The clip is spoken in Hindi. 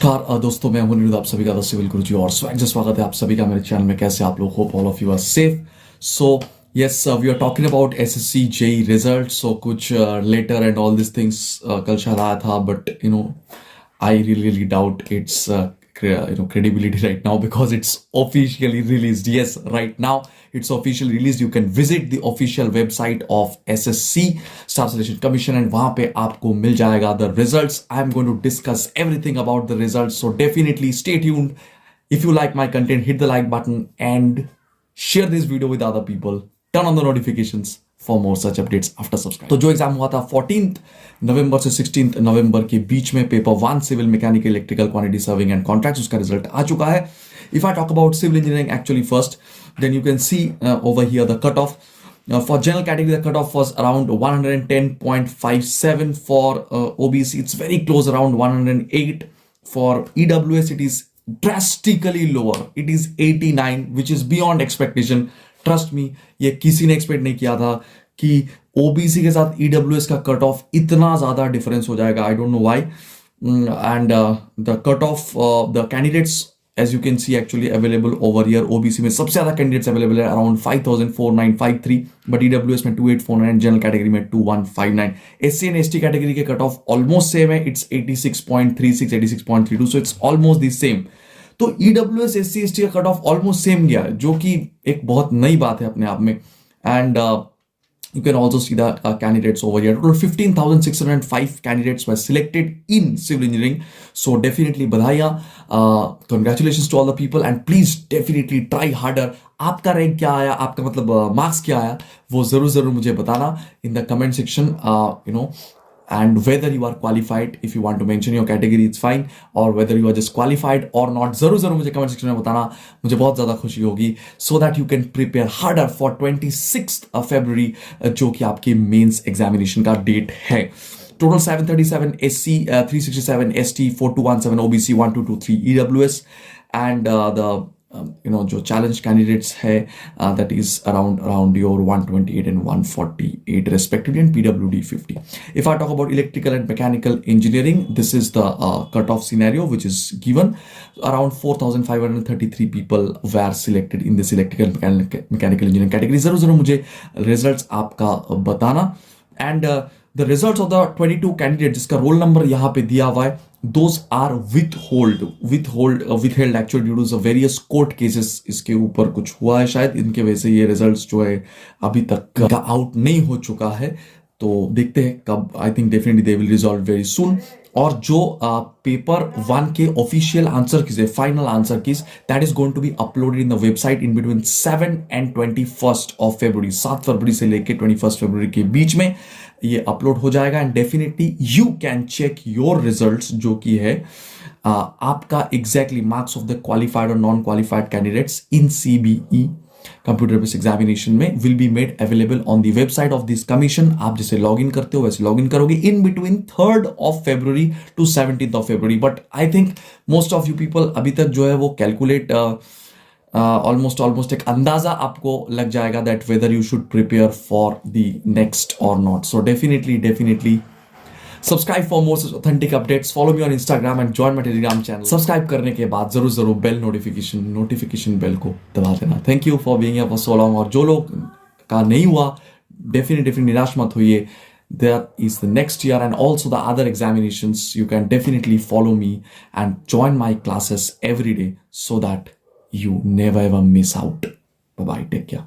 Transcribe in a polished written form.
नमस्कार दोस्तों, मैं हूं निरुद्ध, आप सभी का द सिविल गुरुजी और स्वैग से स्वागत है आप सभी का मेरे चैनल में। कैसे आप लोग? Hope all of you are safe. So yes, we are talking about SSC JE result. So कुछ letter and all this things कल शायद आया था, but I really doubt its credibility right now because it's officially released. Yes, right now it's officially released. You can visit the official website of SSC, Staff Selection Commission, and वहाँ पे आपको मिल जाएगा the results. I'm going to discuss everything about the results. So definitely stay tuned. If you like my content, hit the like button and share this video with other people. Turn on the notifications for more such updates after subscribe. तो जो एग्जाम हुआ था 14 नवंबर से 16 नवंबर के बीच में, paper 1 civil mechanical electrical quantity serving and contracts, उसका रिजल्ट आ चुका है. If I talk about civil engineering actually first, then you can see over here the cut off. For general category, the cutoff was around 110.57. For OBC, it's very close, around 108. For EWS, it is drastically lower. It is 89, which is beyond expectation. Trust me, ये किसी ने एक्सपेक्ट नहीं किया था कि OBC के साथ EWS का कट ऑफ इतना ज़्यादा डिफरेंस हो जाएगा. I don't know why. And the cut off, the candidates, as you can see, actually available over here. OBC में सबसे ज़्यादा कैंडिडेट्स अवेलेबल है, अराउंड 5,4953, बट EWS में 2849, जनरल कैटेगरी में 2159. SC एंड ST कैटेगरी के कट ऑफ ऑलमोस्ट सेम है, it's 86.36, 86.32, so it's almost the same. तो EWS SC ST का कट ऑफ ऑलमोस्ट सेम गया, जो कि एक बहुत नई बात है अपने आप में. And you can also see the candidates over here. Total 15,605 candidates were selected in civil engineering. So definitely badhaiya, congratulations to all the people, and please definitely try harder. आपका रैंक क्या आया, आपका मतलब मार्क्स क्या आया, वो जरूर मुझे बताना in the comment section. And whether you are qualified, if you want to mention your category, it's fine, or whether you are just qualified or not, जरूर मुझे कमेंट सेक्शन में बताना, मुझे बहुत ज़्यादा खुशी होगी, so that you can prepare harder for 26th of February, जो कि आपकी मेंस एग्जामिनेशन का डेट है. Total 737 SC, 367 ST, 4217 OBC, 1223 EWS, and the जो चैलेंज कैंडिडेट्स है, that is around your 128 and 148 respectively, and PWD 50. If I talk about electrical and mechanical engineering, this is the cut-off scenario which is given. Around 4,533 people were selected in this electrical mechanical engineering category. जरूर मुझे रिजल्ट्स आपका बताना. And the results of the 22 candidates जिसका रोल नंबर यहाँ पे दिया हुआ है, those are withheld actually due to the various court cases. इसके ऊपर कुछ हुआ है शायद, इनके वजह से ये रिजल्ट्स जो है अभी तक का आउट नहीं हो चुका है. तो देखते हैं कब. I think definitely they will resolve very soon. और जो पेपर 1 के ऑफिशियल आंसर कीज है, final answer keys, that is going to be uploaded in the website in between 7 and 21st of February. 7 फरवरी से लेके 21 फरवरी के बीच में ये अपलोड हो जाएगा. And definitely you can check your results, जो कि है आपका exactly marks of the qualified और non qualified candidates in CBE computer based examination में will be made available on the website of this commission. आप जैसे लॉग इन करते हो वैसे लॉग इन करोगे in between 3rd of February to 17th of February. But I think most of you people अभी तक जो है वो कैलकुलेट ऑलमोस्ट एक अंदाजा आपको लग जाएगा that whether you should prepare for the next और not. So definitely subscribe for more authentic updates. Follow me on Instagram and join my Telegram channel. Subscribe करने के बाद जरूर बेल नोटिफिकेशन बेल को दबा देना. Thank you for being here for so long. और जो लोग का नहीं हुआ, डेफिनेटली निराश मत होइए. There is the next year and also the other examinations. You can definitely follow me and join my classes every day so that you never ever miss out. Bye bye. Take care.